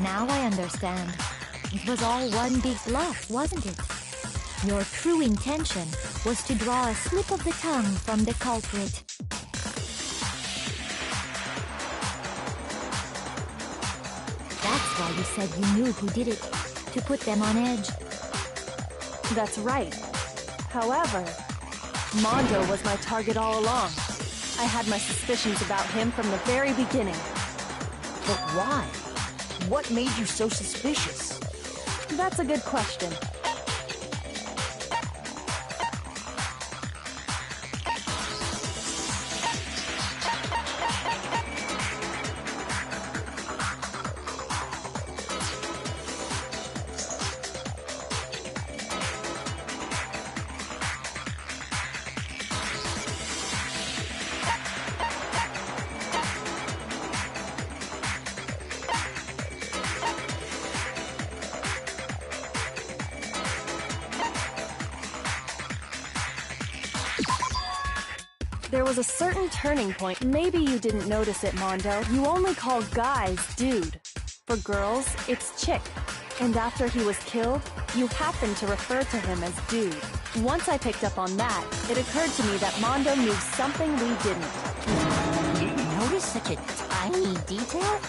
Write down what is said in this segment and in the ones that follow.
Now I understand. It was all one big bluff, wasn't it? Your true intention was to draw a slip of the tongue from the culprit. That's why you said you knew who did it, to put them on edge. That's right. However, Mondo was my target all along. I had my suspicions about him from the very beginning. But why? What made you so suspicious? That's a good question. There was a certain turning point. Maybe you didn't notice it, Mondo. You only call guys dude. For girls, it's chick. And after he was killed, you happened to refer to him as dude. Once I picked up on that, it occurred to me that Mondo knew something we didn't. You noticed such a tiny detail?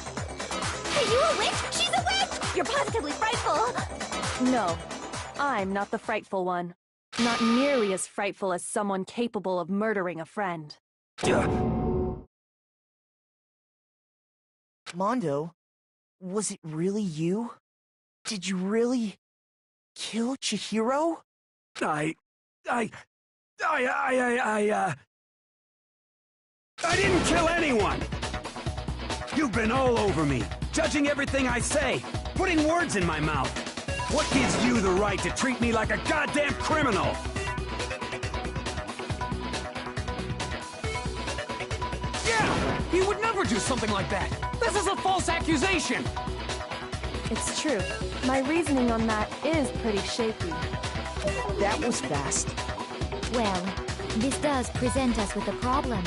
Are you a witch? She's a witch! You're positively frightful! No, I'm not the frightful one. Not nearly as frightful as someone capable of murdering a friend. Mondo, was it really you? Did you really kill Chihiro? I didn't kill anyone! You've been all over me, judging everything I say, putting words in my mouth. What gives you the right to treat me like a goddamn criminal? Yeah! He would never do something like that! This is a false accusation! It's true. My reasoning on that is pretty shaky. That was fast. Well, this does present us with a problem.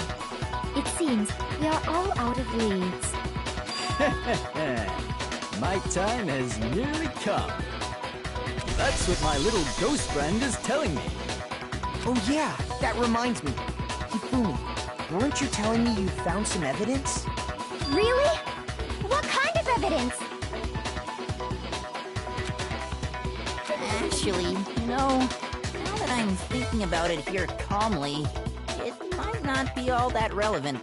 It seems we are all out of leads. My time has nearly come. That's what my little ghost friend is telling me. Oh yeah, that reminds me. Hifumi, weren't you telling me you found some evidence? Really? What kind of evidence? Actually, now that I'm thinking about it here calmly, it might not be all that relevant.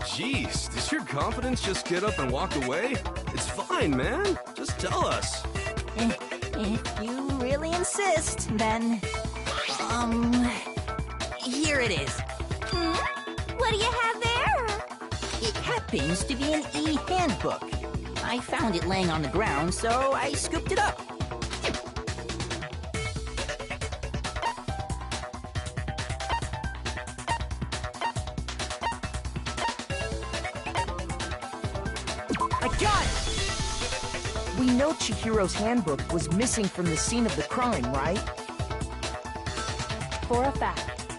Jeez, does your confidence just get up and walk away? It's fine, man. Just tell us. If you really insist, then... here it is. What do you have there? It happens to be an e-handbook. I found it laying on the ground, so I scooped it up. I got it! We know Chihiro's handbook was missing from the scene of the crime, right? For a fact.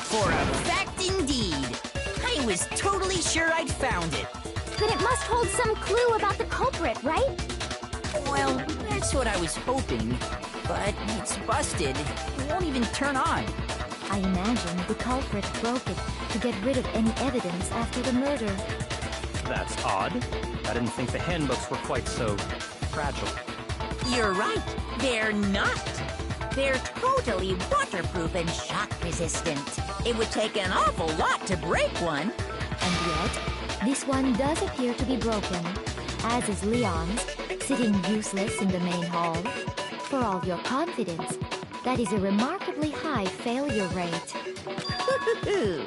For a fact indeed. I was totally sure I'd found it. Then it must hold some clue about the culprit, right? Well, that's what I was hoping. But it's busted. It won't even turn on. I imagine the culprit broke it to get rid of any evidence after the murder. That's odd. I didn't think the handbooks were quite so fragile. You're right. They're not. They're totally waterproof and shock resistant. It would take an awful lot to break one. And yet, this one does appear to be broken, as is Leon's, sitting useless in the main hall. For all your confidence, that is a remarkably high failure rate. Do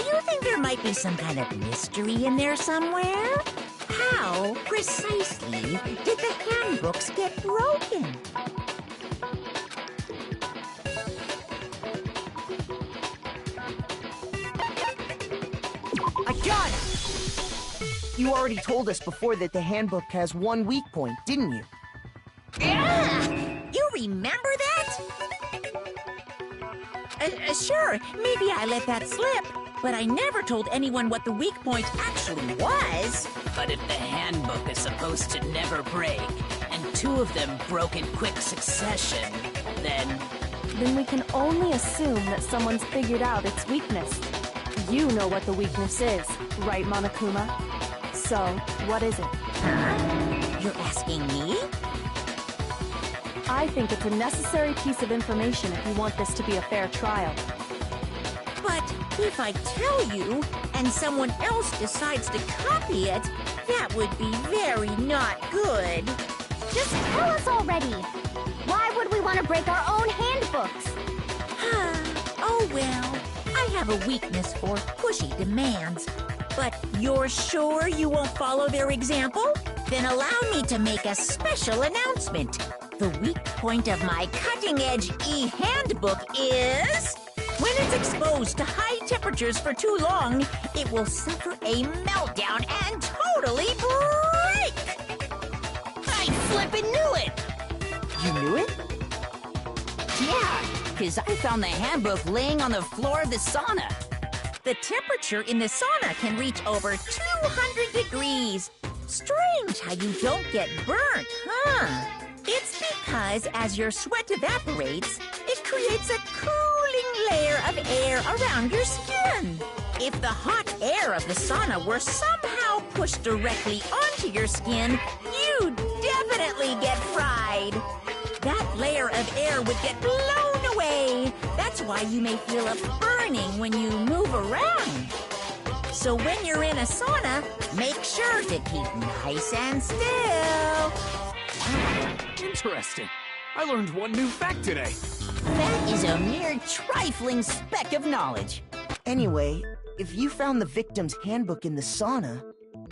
you think there might be some kind of mystery in there somewhere? How, precisely, did the handbooks get broken? I got it! You already told us before that the handbook has one weak point, didn't you? You remember that? Sure, maybe I let that slip. but I never told anyone what the weak point actually was. But if the handbook is supposed to never break, and two of them broke in quick succession, then we can only assume that someone's figured out its weakness. You know what the weakness is, right, Monokuma? So, what is it? Huh? You're asking me? I think it's a necessary piece of information if you want this to be a fair trial. But if I tell you, and someone else decides to copy it, that would be very not good. Just tell us already! Why would we want to break our own handbooks? Oh well, I have a weakness for pushy demands. But you're sure you won't follow their example? Then allow me to make a special announcement. The weak point of my cutting-edge e-handbook is... when it's exposed to high temperatures for too long, it will suffer a meltdown and totally break! I flippin' knew it! You knew it? Yeah, because I found the handbook laying on the floor of the sauna. The temperature in the sauna can reach over 200 degrees. Strange how you don't get burnt, huh? It's because as your sweat evaporates, it creates a cooling layer of air around your skin. If the hot air of the sauna were somehow pushed directly onto your skin, you'd definitely get fried. That layer of air would get blown away. That's why you may feel a burning when you move around. So when you're in a sauna, make sure to keep nice and still. Interesting. I learned one new fact today. That is a mere trifling speck of knowledge. Anyway, if you found the victim's handbook in the sauna,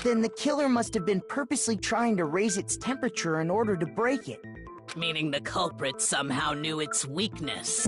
then the killer must have been purposely trying to raise its temperature in order to break it. Meaning the culprit somehow knew its weakness.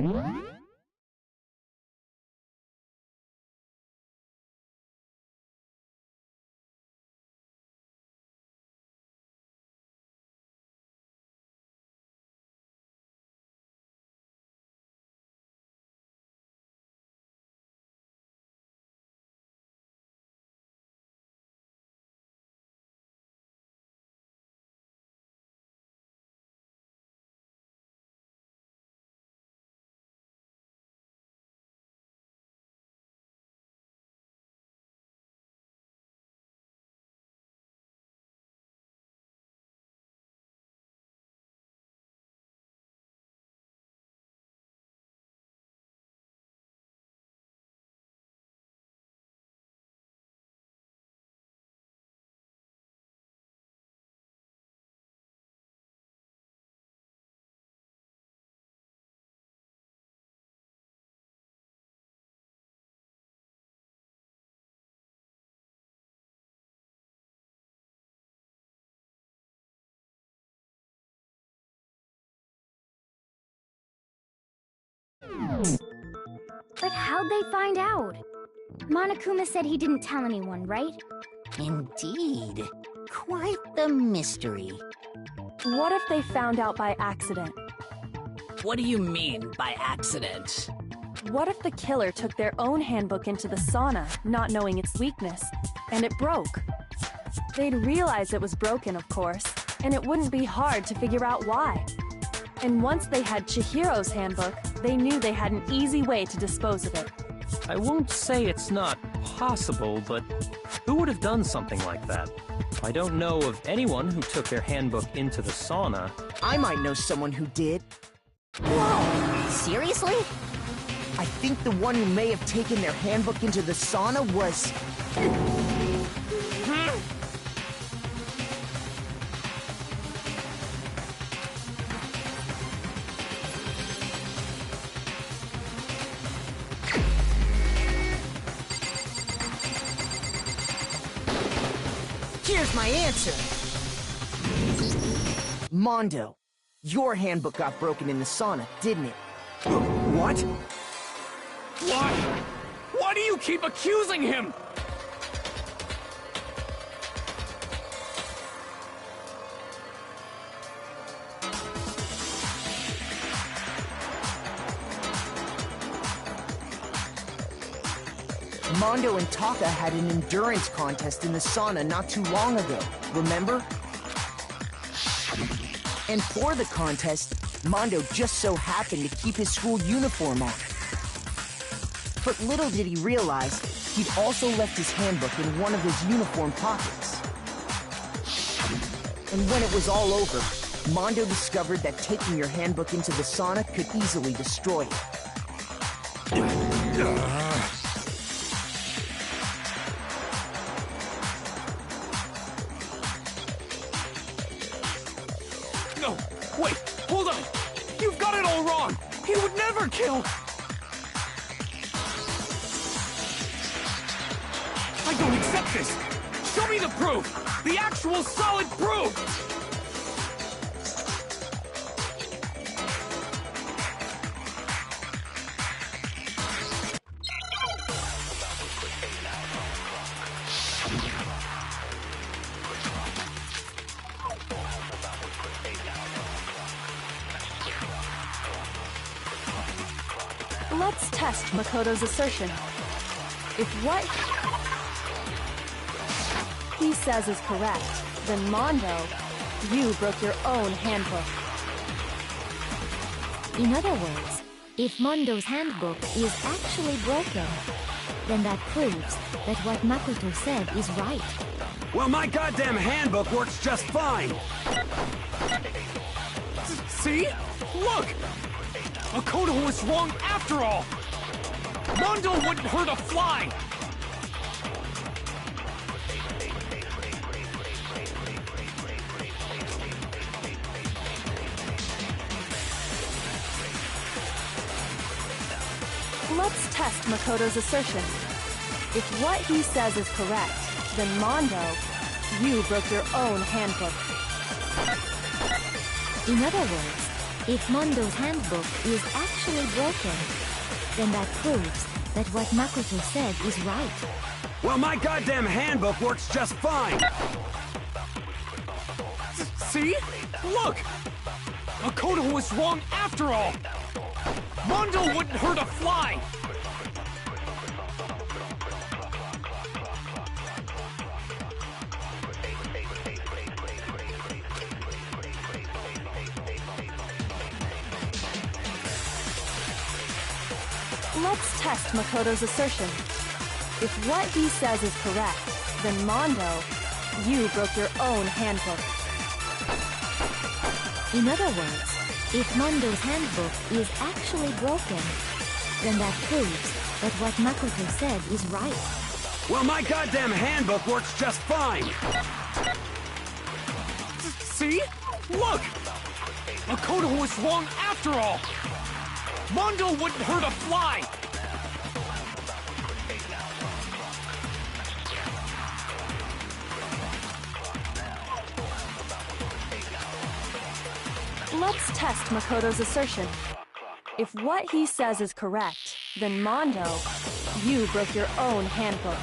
But how'd they find out? Monokuma said he didn't tell anyone, right? Indeed. Quite the mystery. What if they found out by accident? What do you mean by accident? What if the killer took their own handbook into the sauna, not knowing its weakness, and it broke? They'd realize it was broken, of course, and it wouldn't be hard to figure out why. And once they had Chihiro's handbook, they knew they had an easy way to dispose of it. I won't say it's not possible, but who would have done something like that? I don't know of anyone who took their handbook into the sauna. I might know someone who did. Whoa! Seriously? I think the one who may have taken their handbook into the sauna was... Here's my answer. Mondo, your handbook got broken in the sauna, didn't it? What? Why? Why do you keep accusing him? Mondo and Taka had an endurance contest in the sauna not too long ago, remember? And for the contest, Mondo just so happened to keep his school uniform on. But little did he realize, he'd also left his handbook in one of his uniform pockets. And when it was all over, Mondo discovered that taking your handbook into the sauna could easily destroy it. No, wait, hold on! You've got it all wrong! He would never kill! I don't accept this! Show me the proof! The actual solid proof! Let's test Makoto's assertion. If what he says is correct, then Mondo, you broke your own handbook. In other words, if Mondo's handbook is actually broken, then that proves that what Makoto said is right. Well, my goddamn handbook works just fine! See? Look! Makoto was wrong after all! Mondo wouldn't hurt a fly! Let's test Makoto's assertion. If what he says is correct, then Mondo, you broke your own handbook. In other words, if Mondo's handbook is actually broken, then that proves that what Makoto said is right. Well, my goddamn handbook works just fine! See? Look! Makoto was wrong after all! Mondo wouldn't hurt a fly! Let's test Makoto's assertion. If what he says is correct, then Mondo, you broke your own handbook. In other words, if Mondo's handbook is actually broken, then that proves that what Makoto said is right. Well, my goddamn handbook works just fine! See? Look! Makoto was wrong after all! Mondo wouldn't hurt a fly! Let's test Makoto's assertion. If what he says is correct, then Mondo, you broke your own handbook.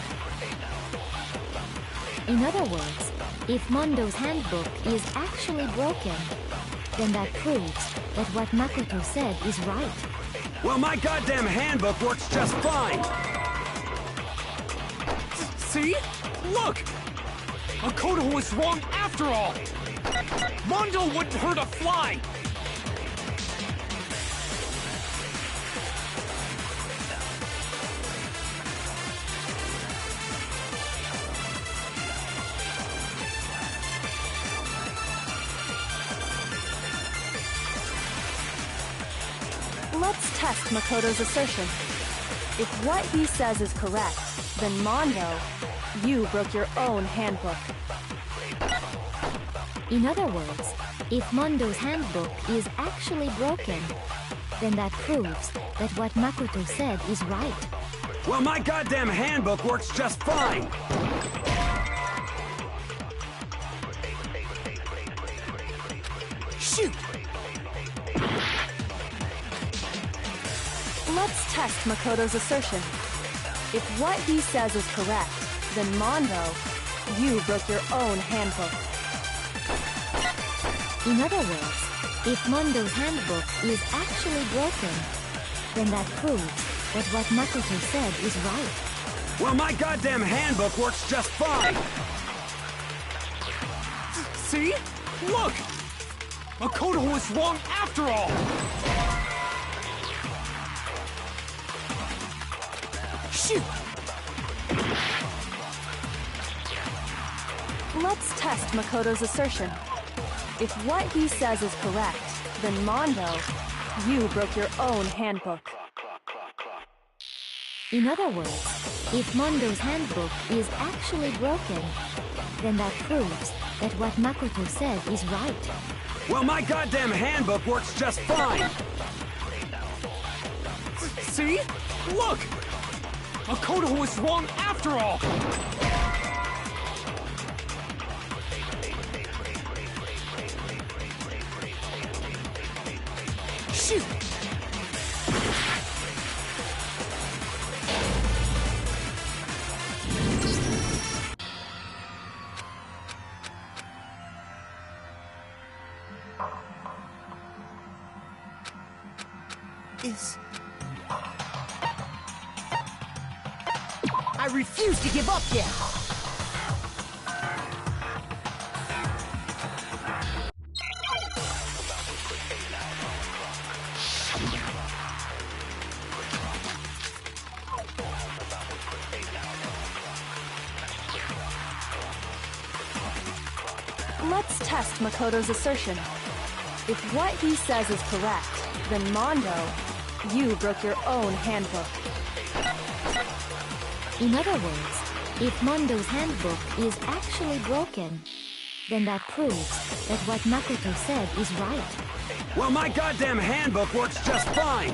In other words, if Mondo's handbook is actually broken, then that proves that what Makoto said is right. Well, my goddamn handbook works just fine! See? Look! Makoto was wrong after all! Mondo wouldn't hurt a fly! Let's test Makoto's assertion. If what he says is correct, then Mondo, you broke your own handbook. In other words, if Mondo's handbook is actually broken, then that proves that what Makoto said is right. Well, my goddamn handbook works just fine! Shoot! Let's test Makoto's assertion. If what he says is correct, then Mondo, you broke your own handbook. In other words, if Mondo's handbook is actually broken, then that proves that what Makoto said is right. Well, my goddamn handbook works just fine! See? Look! Makoto was wrong after all! Shoot! Let's test Makoto's assertion. If what he says is correct, then Mondo, you broke your own handbook. In other words, if Mondo's handbook is actually broken, then that proves that what Makoto said is right. Well, my goddamn handbook works just fine! See? Look! Makoto was wrong after all! Shoot! I refuse to give up yet! Let's test Makoto's assertion. If what he says is correct, then Mondo, you broke your own handbook. In other words, if Mondo's handbook is actually broken, then that proves that what Makoto said is right. Well, my goddamn handbook works just fine!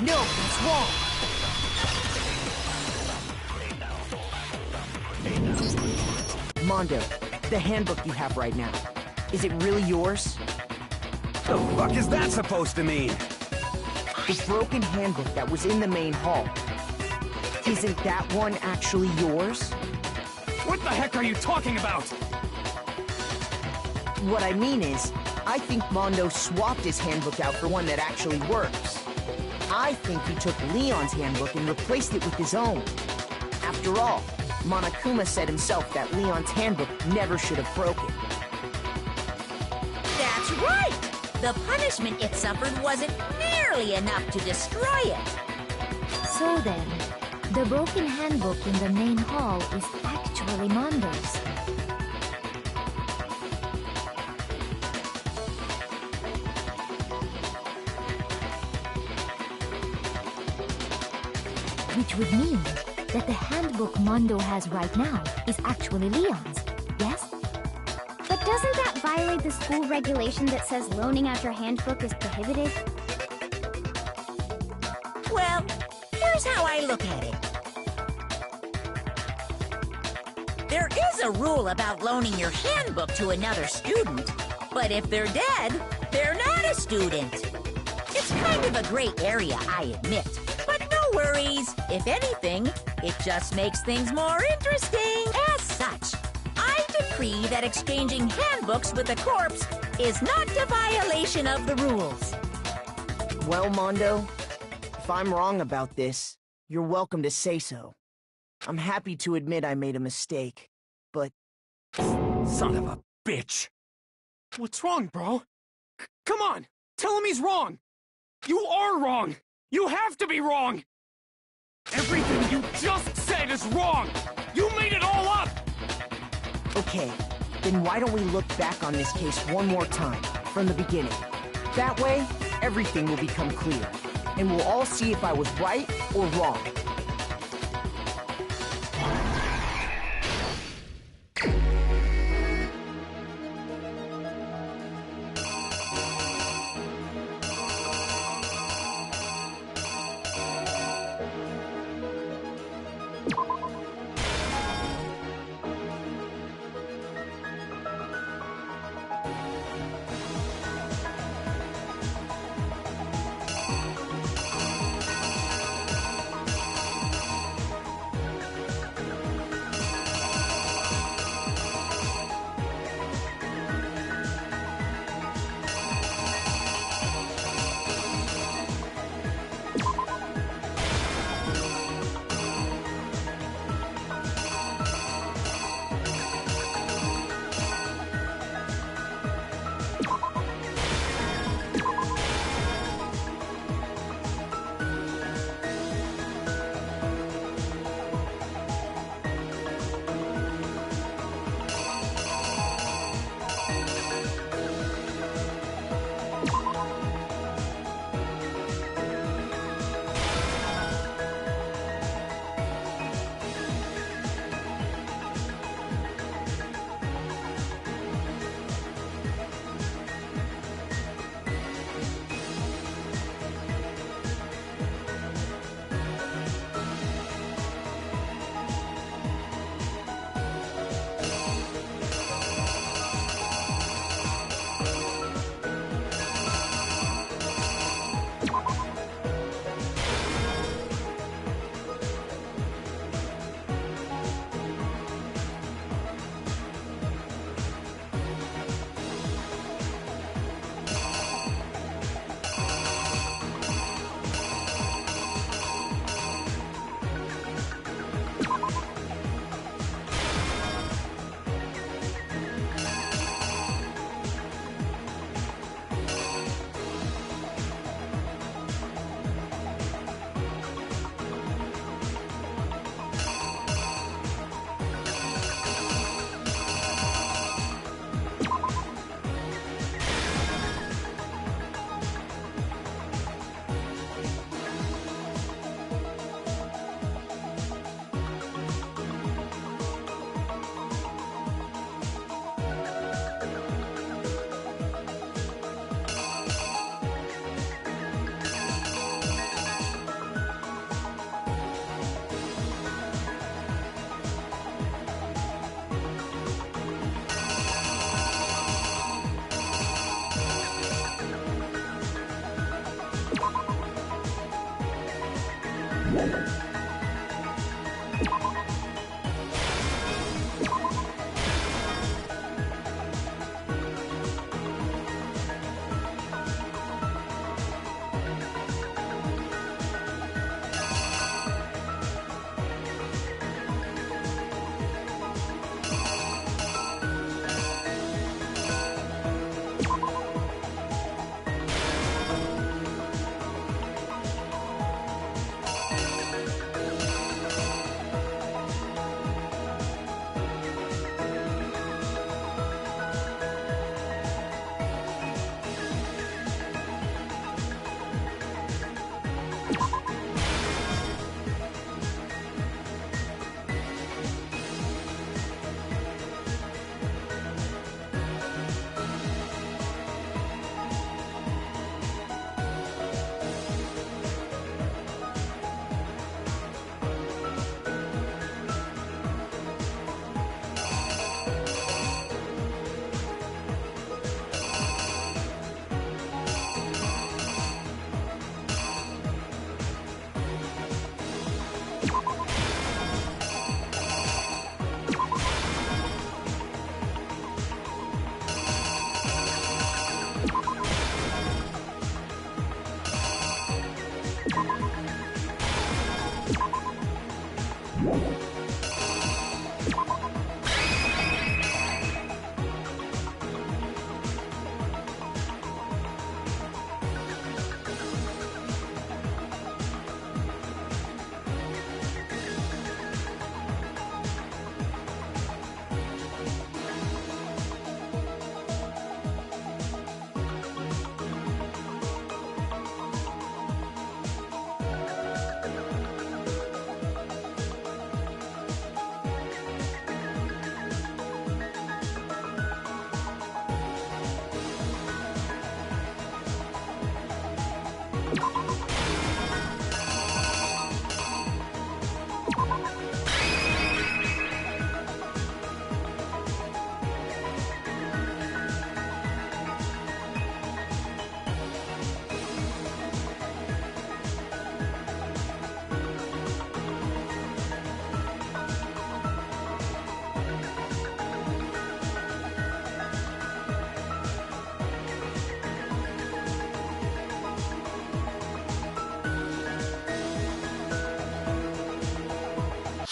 No, he's wrong! Mondo, the handbook you have right now, is it really yours? The fuck is that supposed to mean? The broken handbook that was in the main hall. Isn't that one actually yours? What the heck are you talking about? What I mean is, I think Mondo swapped his handbook out for one that actually works. I think he took Leon's handbook and replaced it with his own. After all, Monokuma said himself that Leon's handbook never should have broken. That's right! The punishment it suffered wasn't nearly enough to destroy it. So then, the broken handbook in the main hall is actually Mondo's. Which would mean that the handbook Mondo has right now is actually Leon's, yes? But doesn't that violate the school regulation that says loaning out your handbook is prohibited? Well, here's how I look at it. There is a rule about loaning your handbook to another student, but if they're dead, they're not a student. It's kind of a gray area, I admit, but no worries. If anything, it just makes things more interesting. As such, I decree that exchanging handbooks with a corpse is not a violation of the rules. Well, Mondo, if I'm wrong about this, you're welcome to say so. I'm happy to admit I made a mistake, but... Son of a bitch! What's wrong, bro? Come on! Tell him he's wrong! You are wrong! You have to be wrong! Everything you just said is wrong! You made it all up! Okay, then why don't we look back on this case one more time, from the beginning? That way, everything will become clear, and we'll all see if I was right or wrong.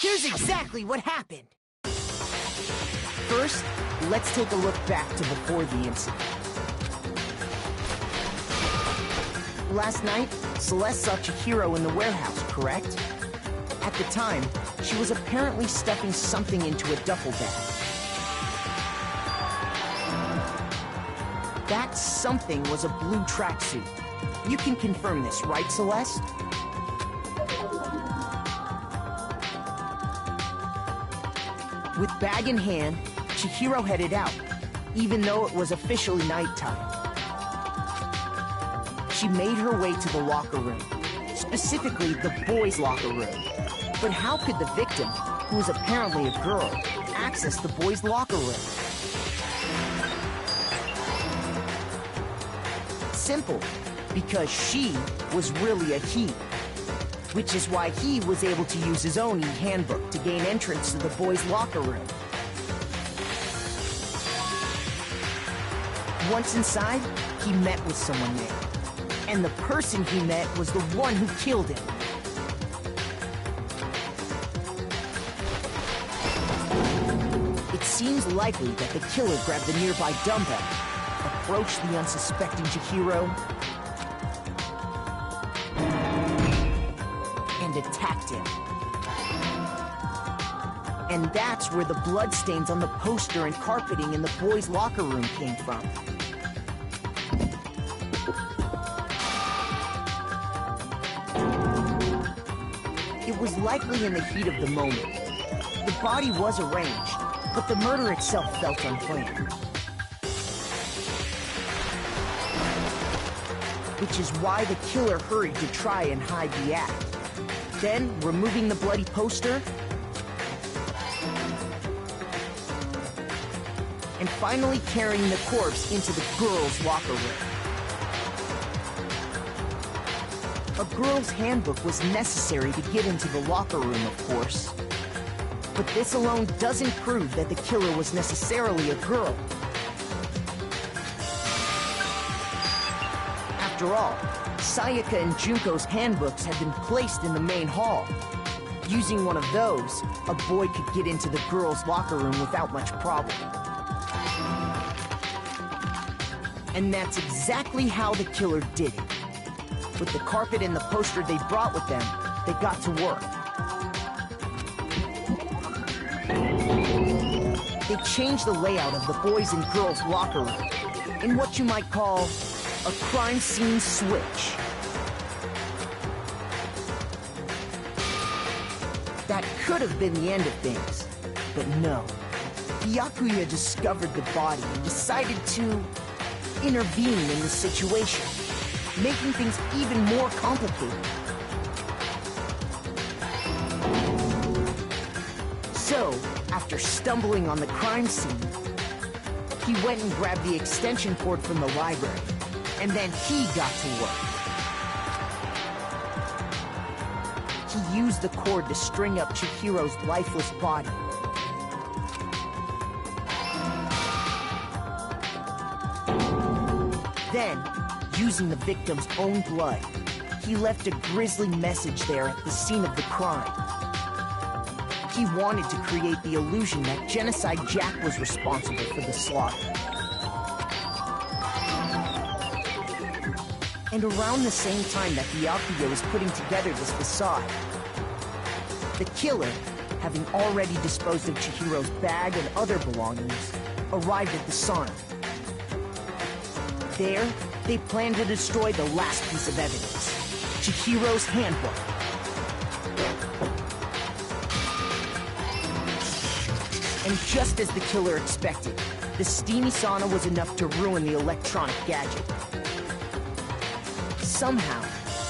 Here's exactly what happened. First, let's take a look back to before the incident. Last night, Celeste saw Chihiro in the warehouse, correct? At the time, she was apparently stuffing something into a duffel bag. That something was a blue tracksuit. You can confirm this, right, Celeste? With bag in hand, Chihiro headed out, even though it was officially nighttime. She made her way to the locker room, specifically the boys' locker room. But how could the victim, who was apparently a girl, access the boys' locker room? Simple, because she was really a he. Which is why he was able to use his own e-handbook to gain entrance to the boys' locker room. Once inside, he met with someone there. And the person he met was the one who killed him. It seems likely that the killer grabbed the nearby dumbbell, approached the unsuspecting Chihiro, and attacked him. And that's where the bloodstains on the poster and carpeting in the boys' locker room came from. It was likely in the heat of the moment. The body was arranged, but the murder itself felt unplanned. Which is why the killer hurried to try and hide the act. Then, removing the bloody poster, and finally carrying the corpse into the girls' locker room. A girl's handbook was necessary to get into the locker room, of course. But this alone doesn't prove that the killer was necessarily a girl. After all, Sayaka and Junko's handbooks had been placed in the main hall. Using one of those, a boy could get into the girls' locker room without much problem. And that's exactly how the killer did it. With the carpet and the poster they brought with them, they got to work. They changed the layout of the boys' and girls' locker room in what you might call a crime scene switch. That could have been the end of things, but no. Byakuya discovered the body and decided to intervene in the situation, making things even more complicated. So, after stumbling on the crime scene, he went and grabbed the extension cord from the library, and then he got to work. He used the cord to string up Chihiro's lifeless body. Then, using the victim's own blood, he left a grisly message there at the scene of the crime. He wanted to create the illusion that Genocide Jack was responsible for the slaughter. And around the same time that Byakuya was putting together this facade, the killer, having already disposed of Chihiro's bag and other belongings, arrived at the sauna. There, they planned to destroy the last piece of evidence, Chihiro's handbook. And just as the killer expected, the steamy sauna was enough to ruin the electronic gadget. Somehow,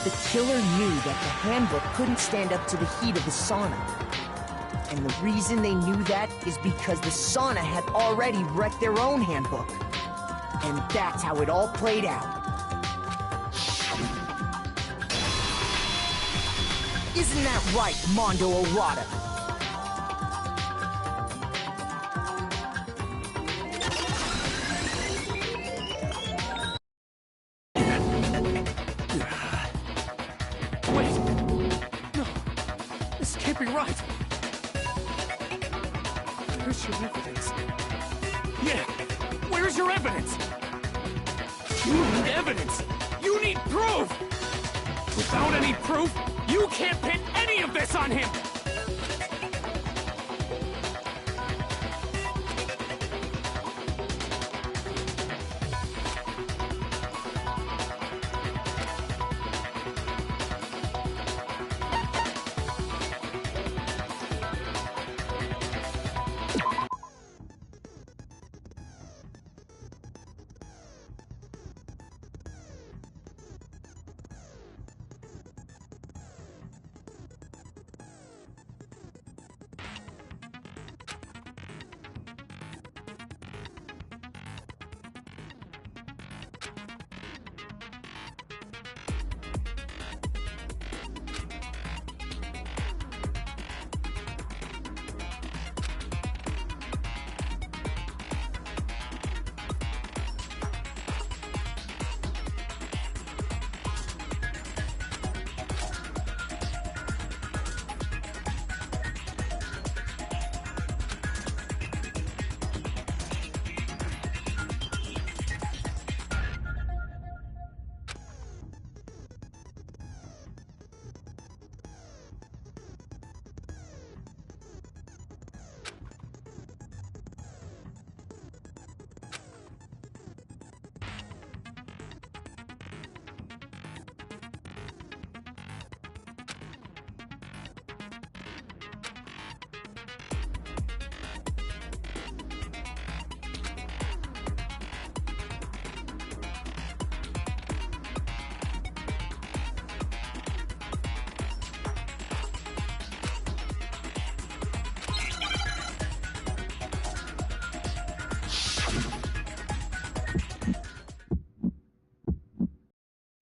the killer knew that the handbook couldn't stand up to the heat of the sauna. And the reason they knew that is because the sauna had already wrecked their own handbook. And that's how it all played out. Isn't that right, Mondo Arata? Wait! No! This can't be right! Where's your evidence? Yeah! Where's your evidence? You need evidence! You need proof! Without any proof, you can't pin any of this on him!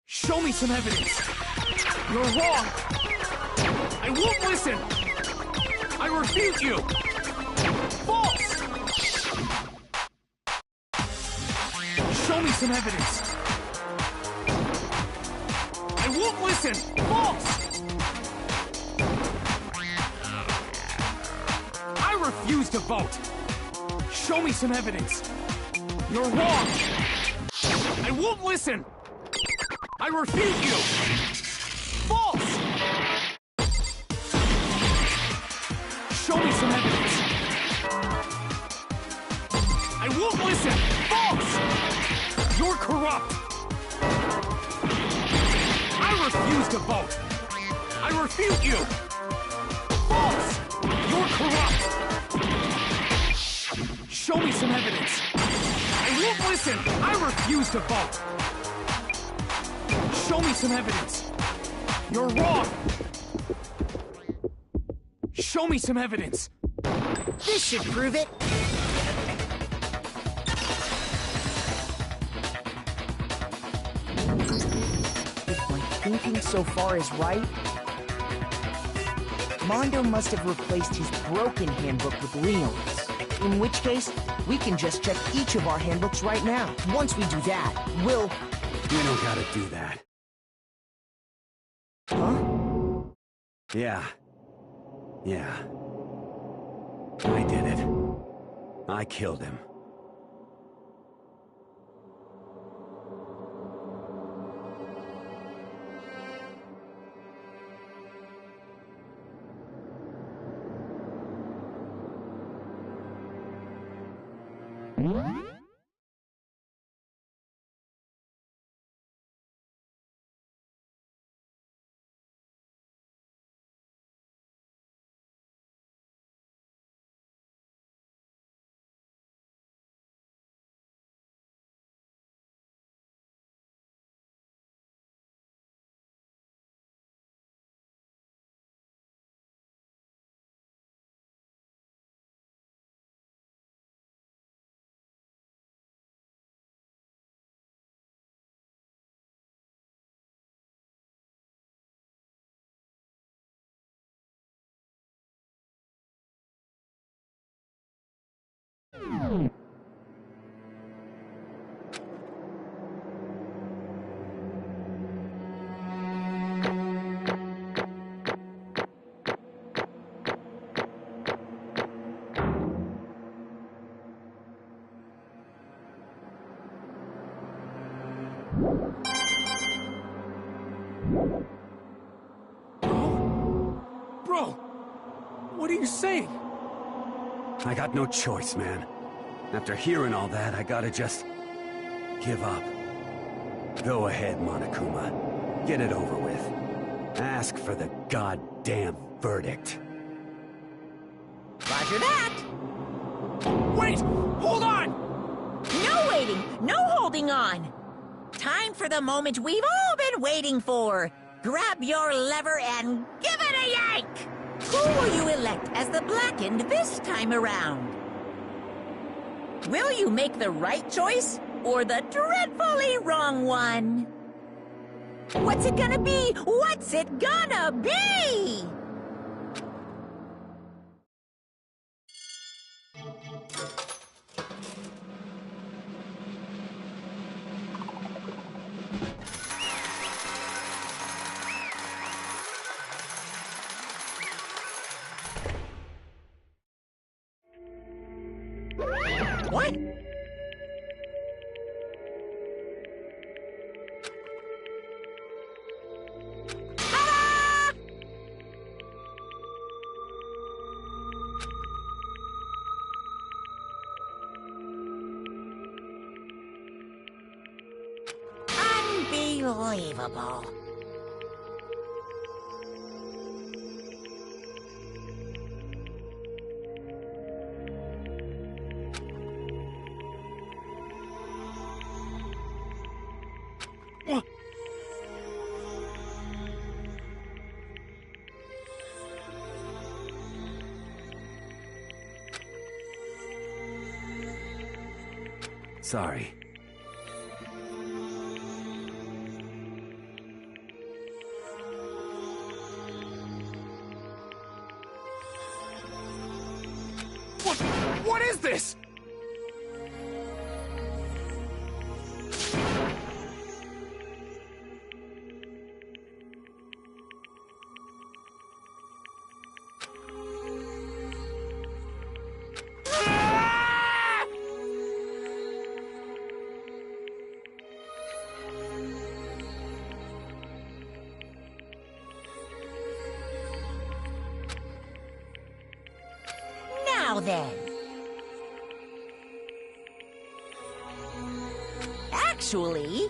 Show me some evidence! You're wrong! I won't listen! I refute you! False! Show me some evidence! I won't listen! False! I refuse to vote! Show me some evidence! You're wrong! I won't listen! I refute you! False! Show me some evidence! I won't listen! False! You're corrupt! I refuse to vote! I refute you! False! You're corrupt! Show me some evidence! I won't listen! I refuse to vote! Show me some evidence! You're wrong! Show me some evidence! This should prove it. If my thinking so far is right, Mondo must have replaced his broken handbook with Leon's. In which case, we can just check each of our handbooks right now. Once we do that, we'll... You don't gotta do that. Huh? Yeah. I did it. I killed him. Bro! What are you saying? I got no choice, man. After hearing all that, I gotta just... give up. Go ahead, Monokuma. Get it over with. Ask for the goddamn verdict. Roger that! Wait! Hold on! No waiting! No holding on! Time for the moment we've all been waiting for! Grab your lever and give it a yank! Who will you elect as the Blackened this time around? Will you make the right choice or the dreadfully wrong one? What's it gonna be? What's it gonna be? What? Unbelievable. Sorry. What is this? Now then. Actually...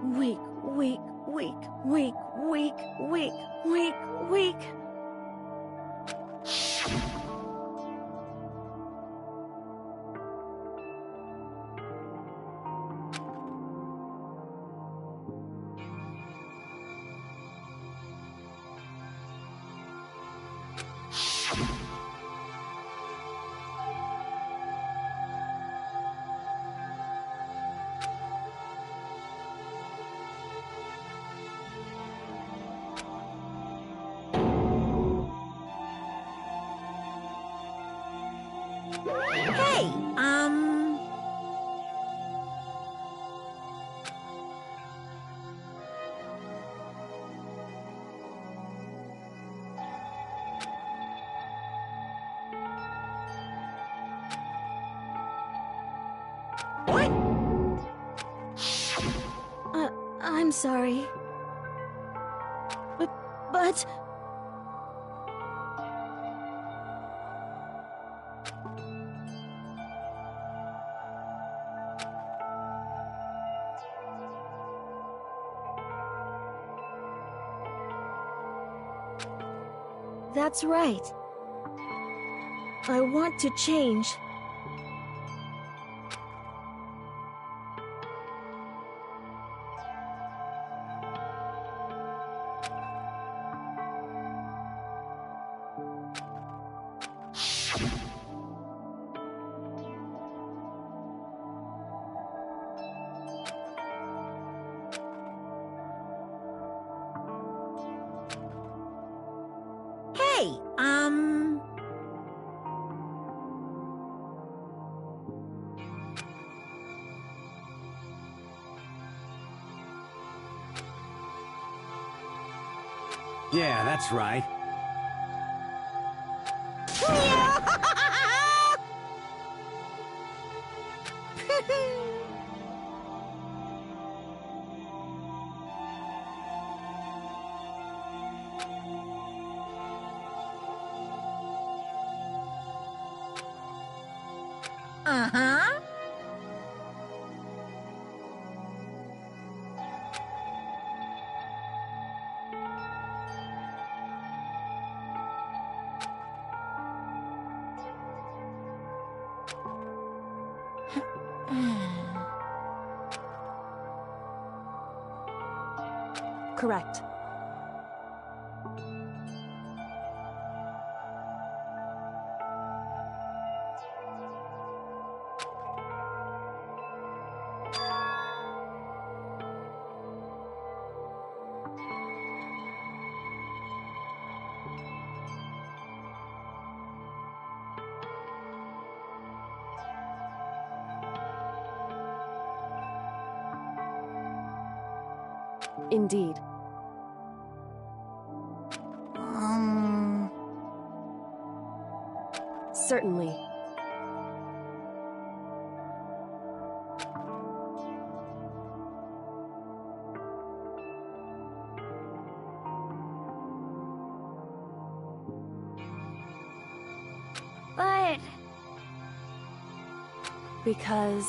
Weak, weak, weak, weak, weak, weak, weak, weak. Hey, What? I'm sorry. But... That's right. I want to change. Hey, Yeah, that's right. Uh-huh. Correct. Indeed. Certainly. But... Because...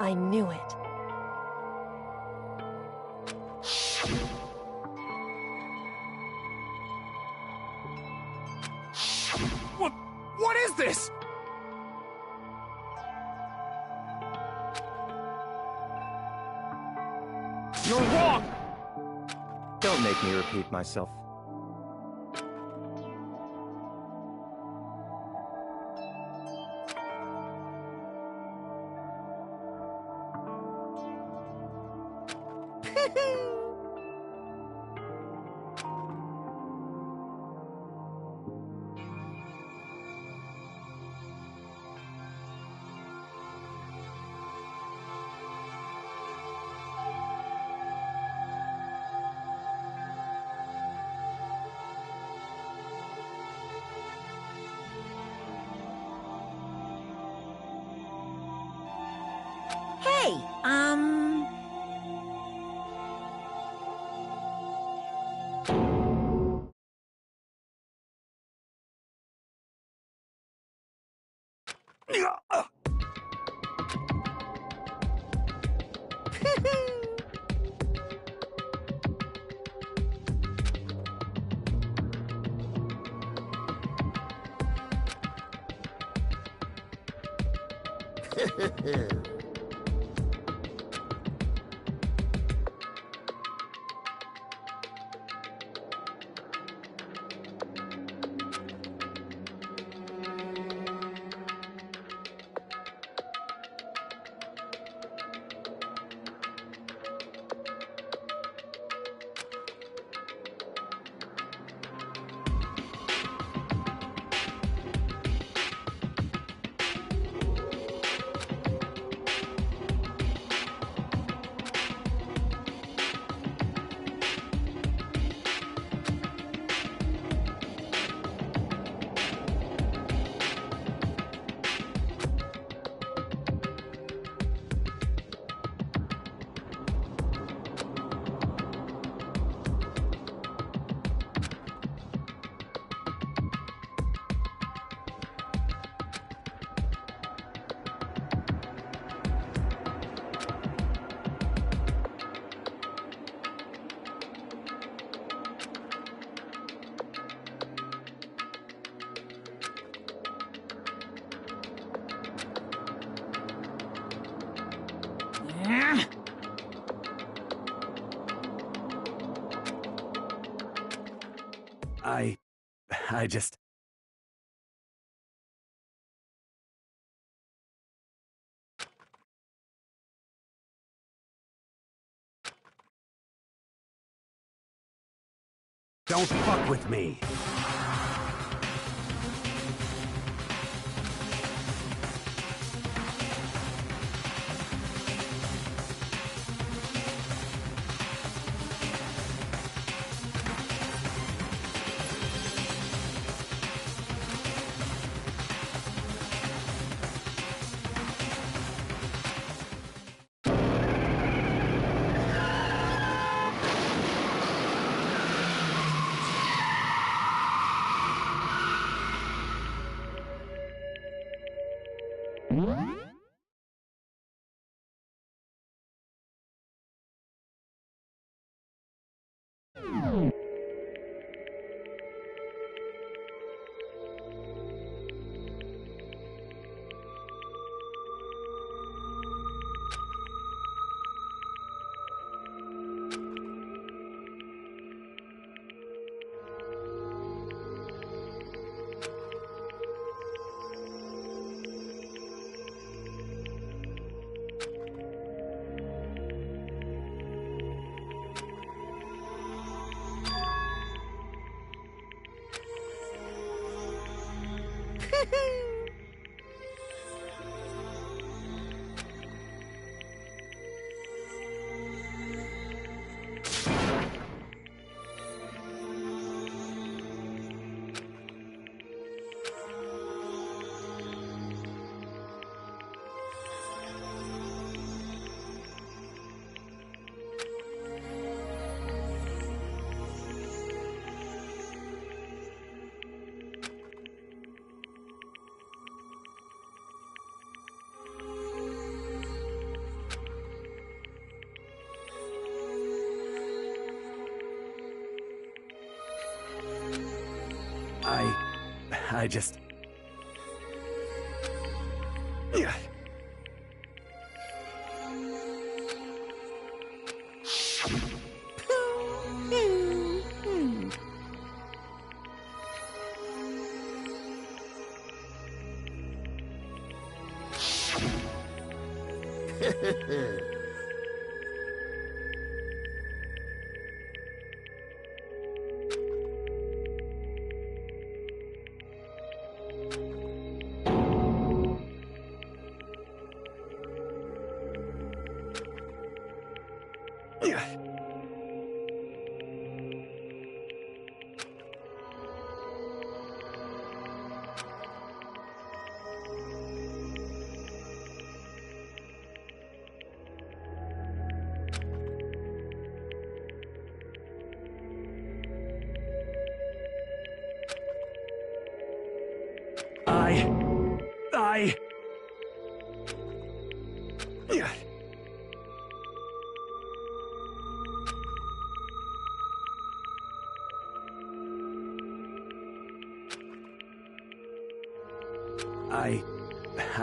I knew it. What is this? You're wrong! Don't make me repeat myself. Hey, I just... Don't fuck with me. I just... Yeah.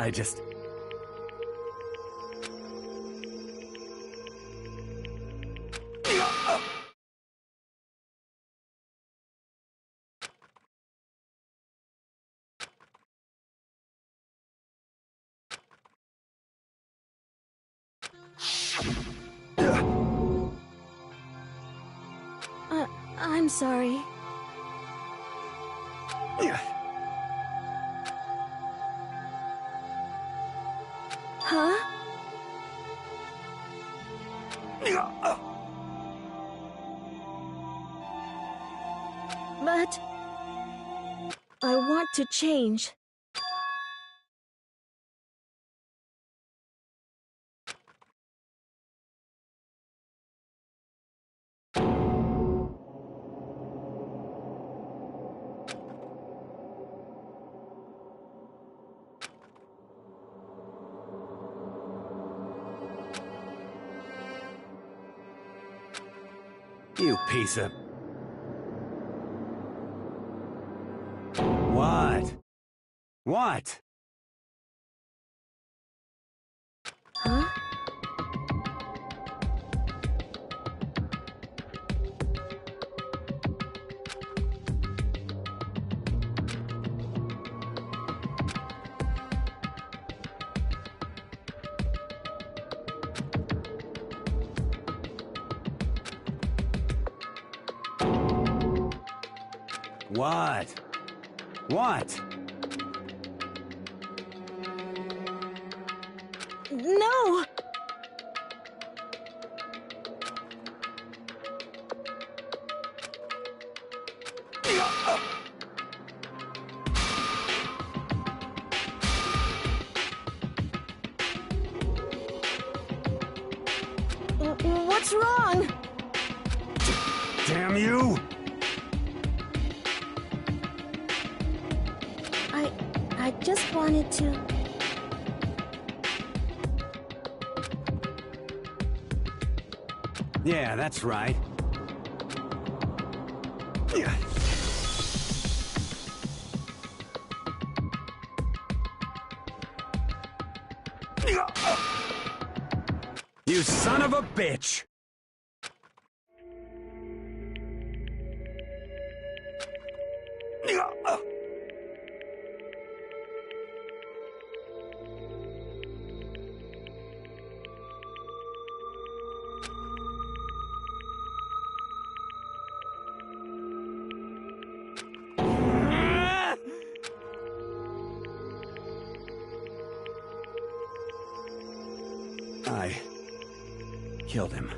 I just... I'm sorry. Huh? But... I want to change. You piece of... What? What? Huh? What? What? No! What's wrong? Damn you! I just wanted to... Yeah, that's right. You son of a bitch! I killed him.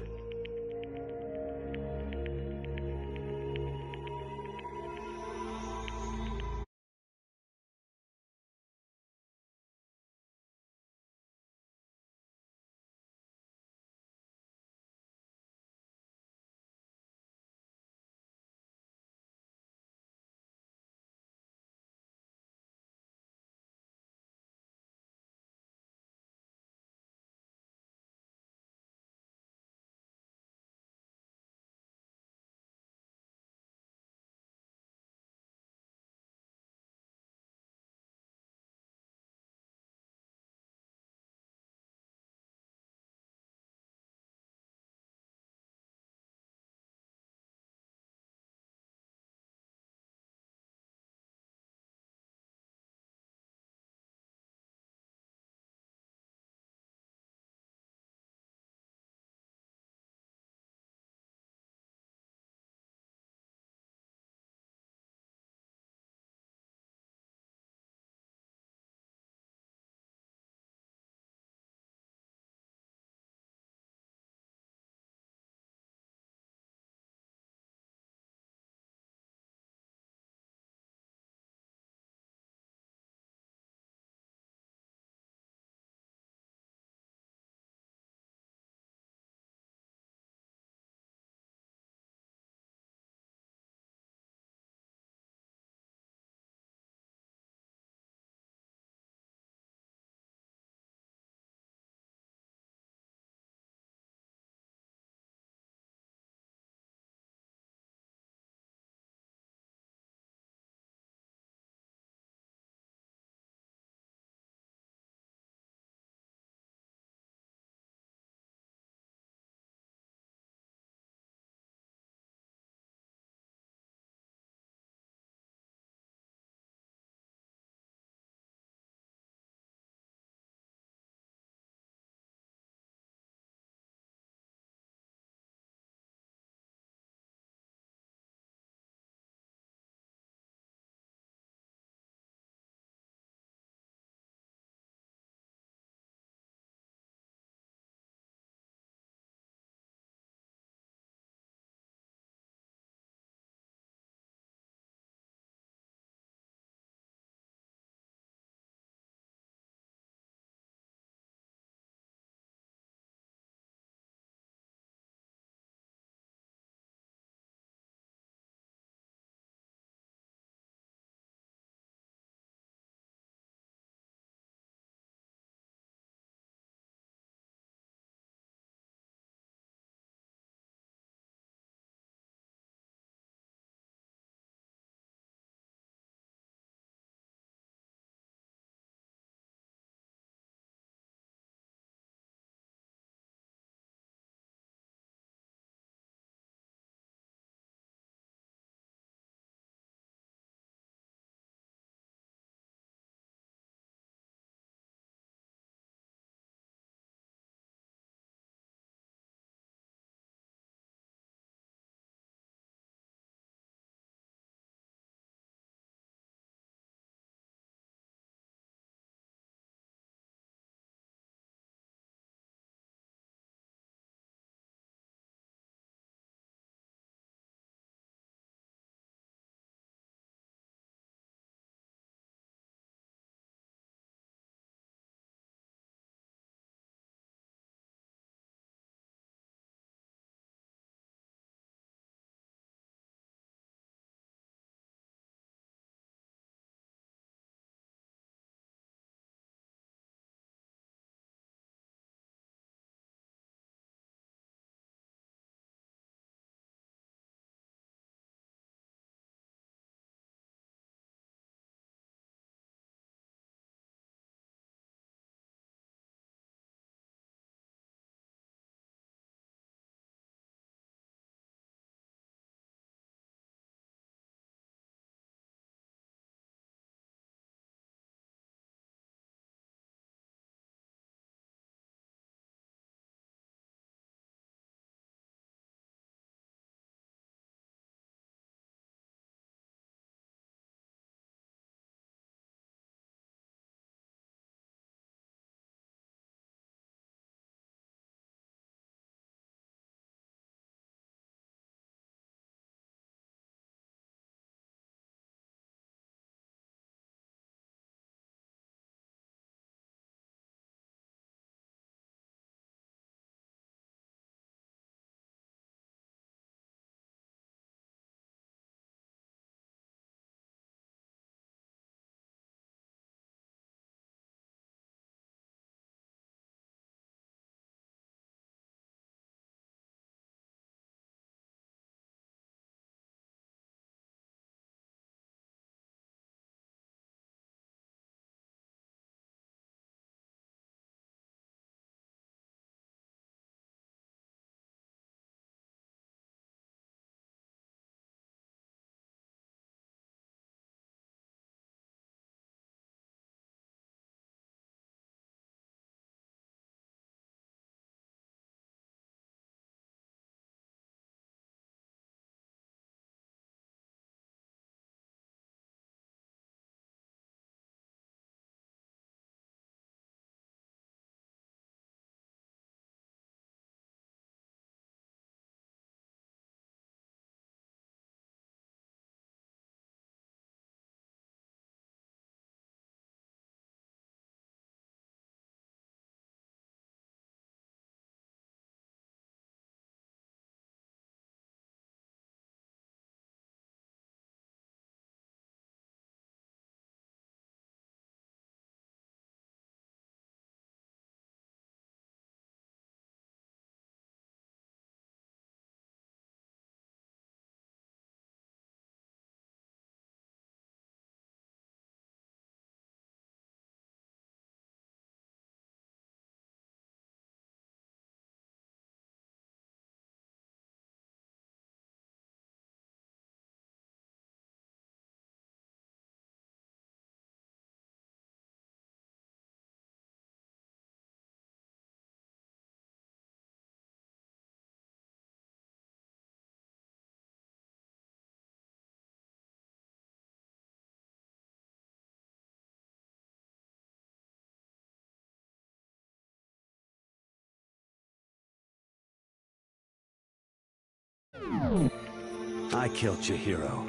I killed Chihiro.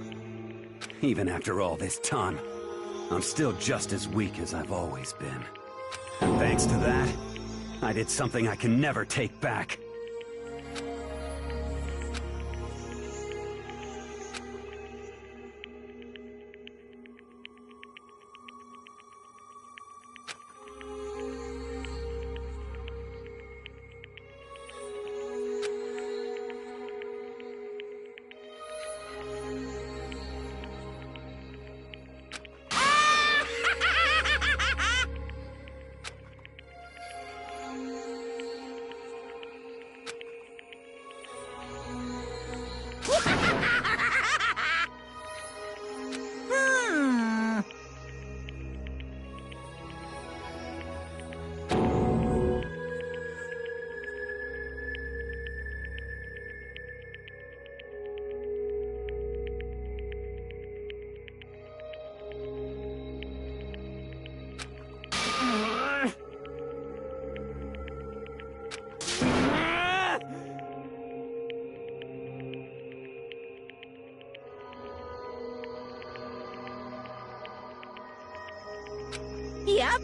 Even after all this time, I'm still just as weak as I've always been. And thanks to that, I did something I can never take back. Yep.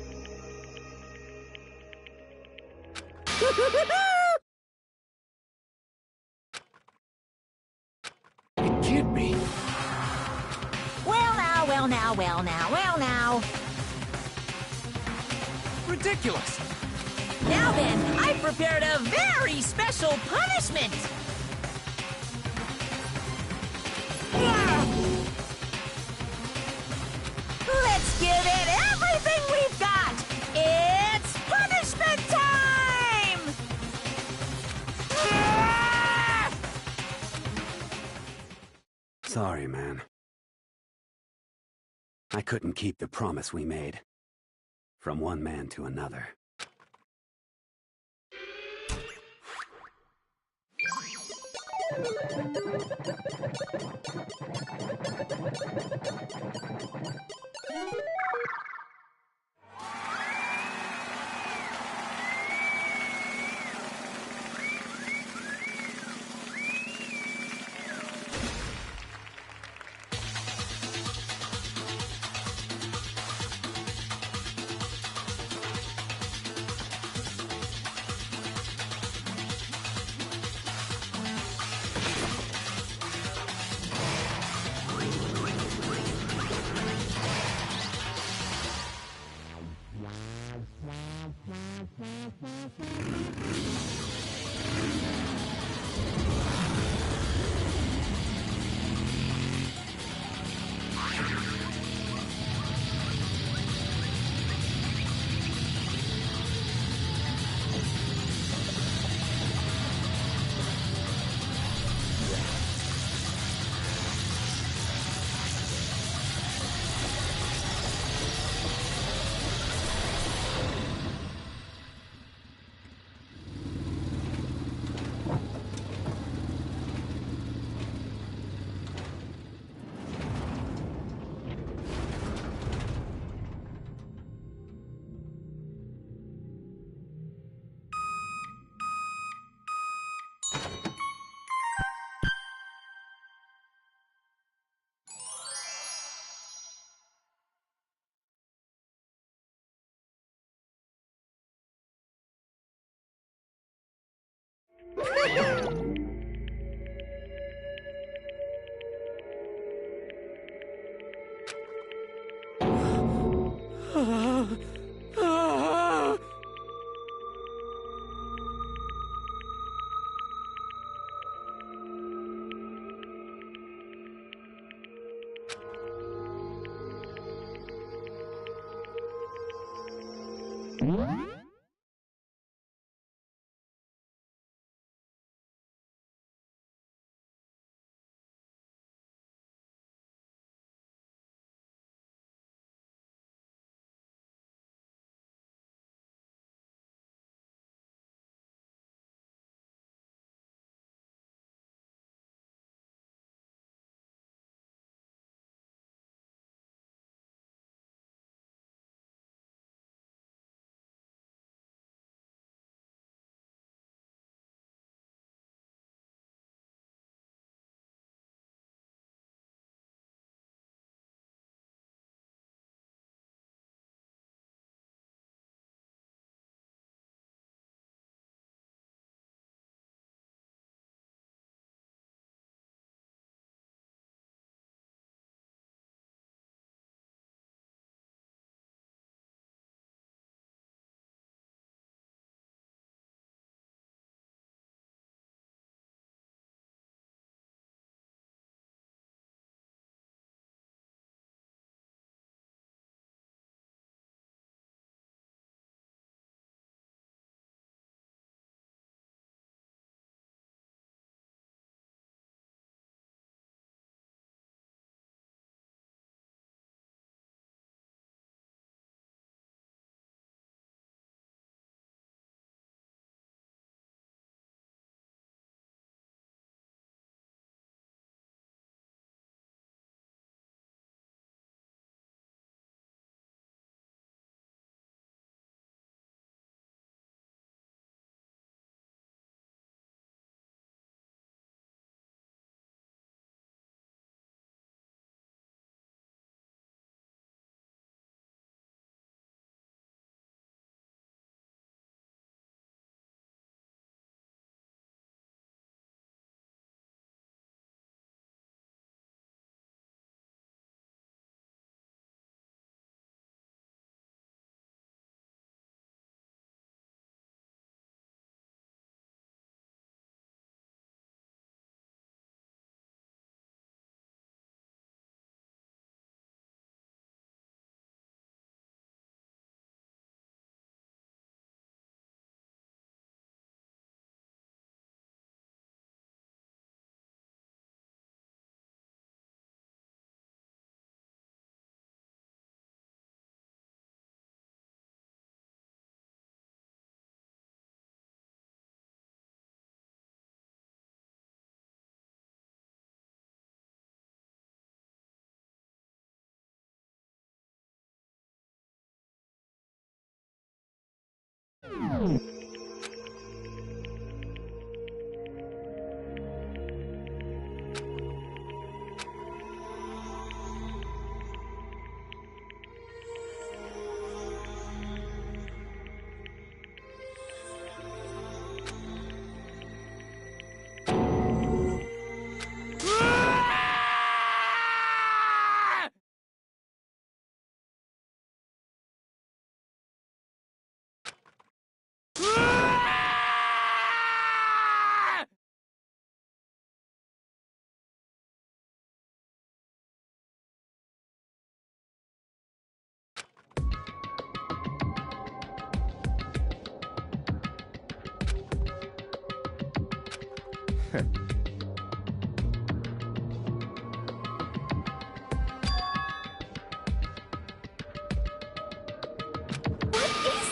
It can't be. Well now. Ridiculous. Now then, I've prepared a very special punishment. Let's give it everything we've got. It's punishment time! Sorry, man. I couldn't keep the promise we made. From one man to another.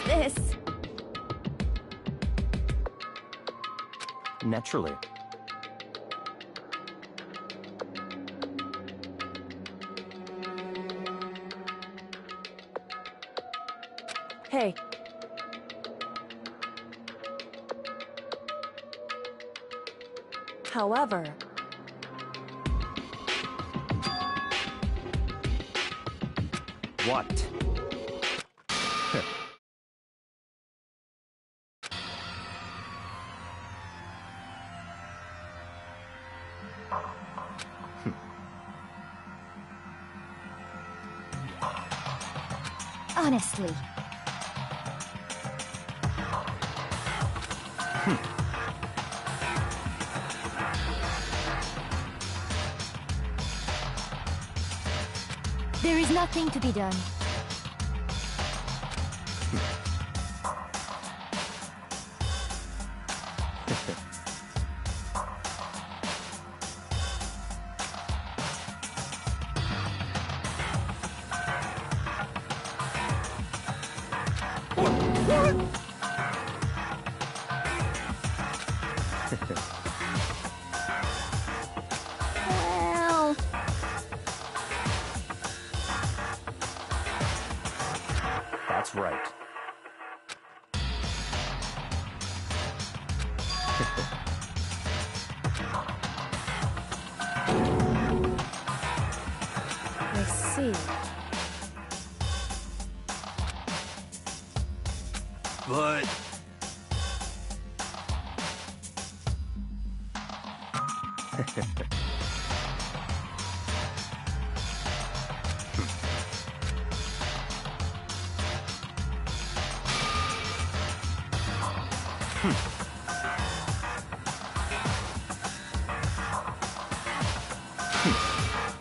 This. Naturally. Hey. However... What? Honestly. There is nothing to be done. Well... That's right. I see. But...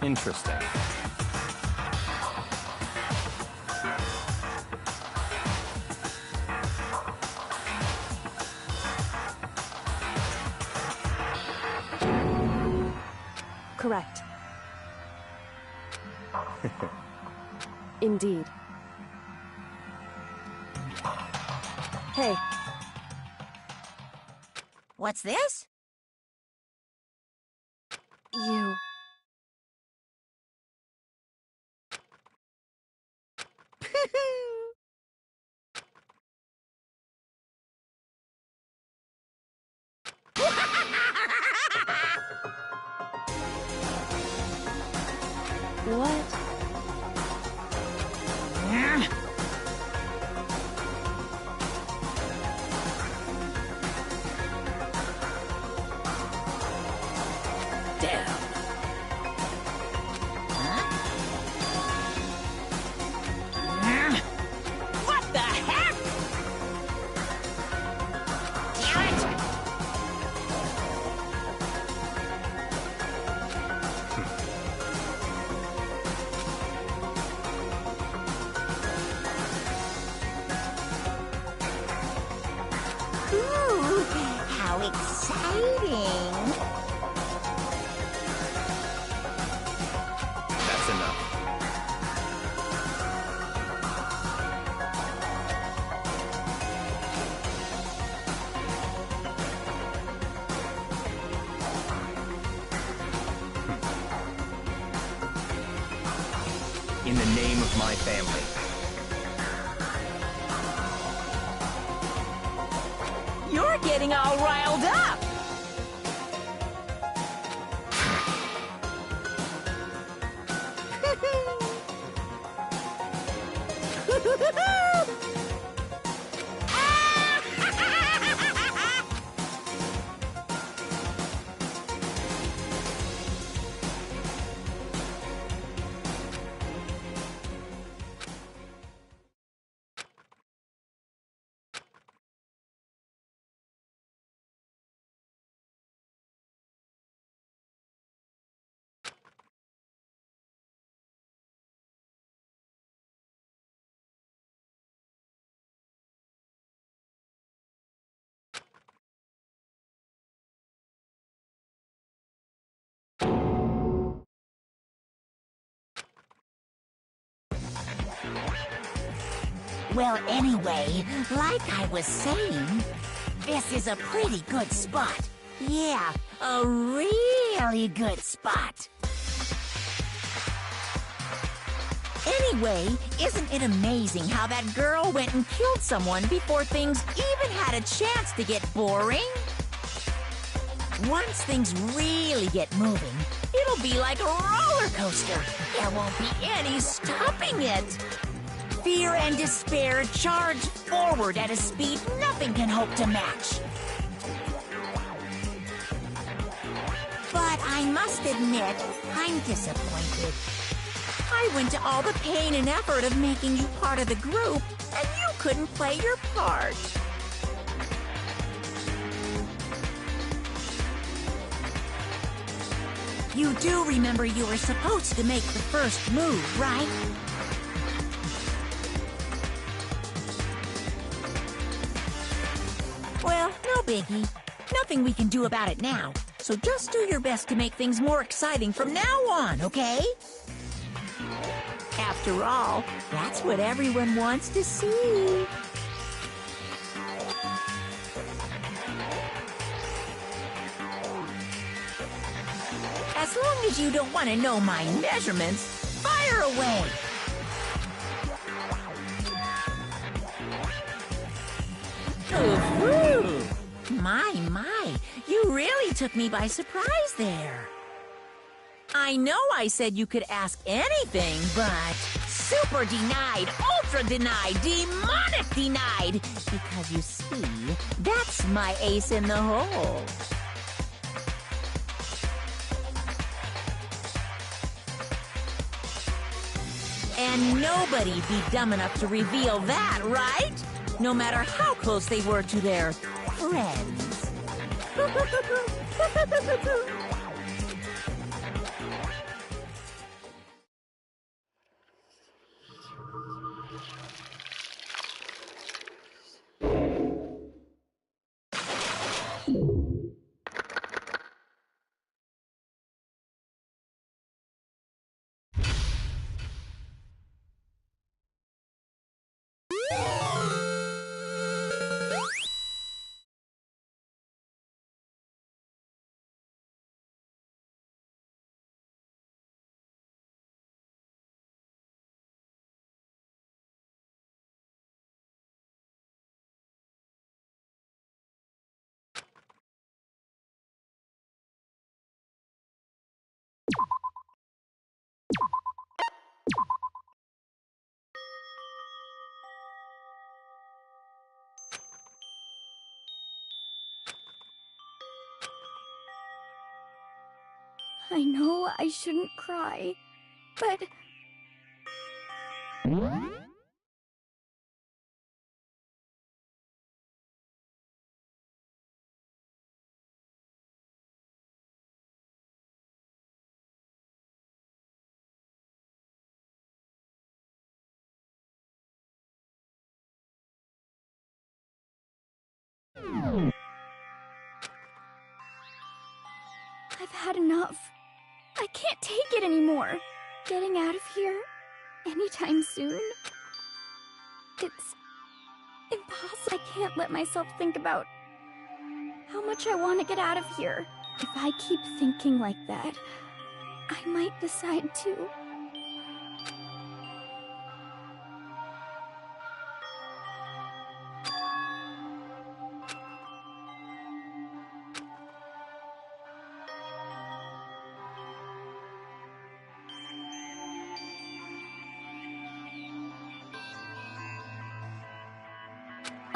Interesting. Correct. Indeed. Hey. What's this? You... What? Damn. What the heck? Damn it! Ooh, how exciting! That's enough. In the name of my family. getting all riled up. Well, anyway, like I was saying, this is a pretty good spot. Yeah, a really good spot. Anyway, isn't it amazing how that girl went and killed someone before things even had a chance to get boring? Once things really get moving, it'll be like a roller coaster. There won't be any stopping it. Fear and despair charge forward at a speed nothing can hope to match. But I must admit, I'm disappointed. I went to all the pain and effort of making you part of the group, and you couldn't play your part. You do remember you were supposed to make the first move, right? Well, no biggie. Nothing we can do about it now. So just do your best to make things more exciting from now on, okay? After all, that's what everyone wants to see. As long as you don't want to know my measurements, fire away! Ooh, my, you really took me by surprise there. I know I said you could ask anything, but super denied, ultra denied, demonic denied, because you see, that's my ace in the hole. And nobody'd be dumb enough to reveal that, right? No matter how close they were to their friends. I know I shouldn't cry, but... I've had enough. I can't take it anymore. Getting out of here anytime soon. It's impossible. I can't let myself think about how much I want to get out of here. If I keep thinking like that, I might decide to.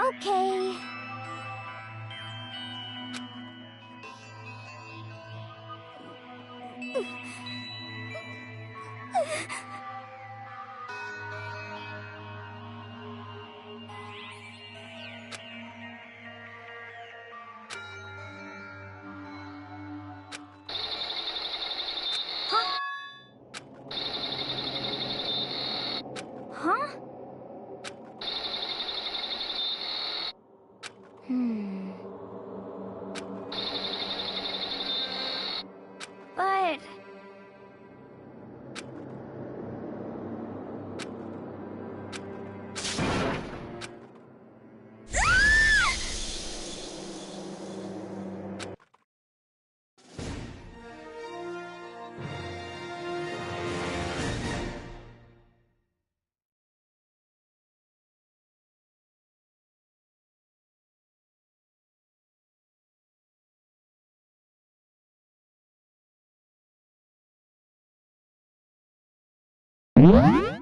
Okay. Huh? But... What?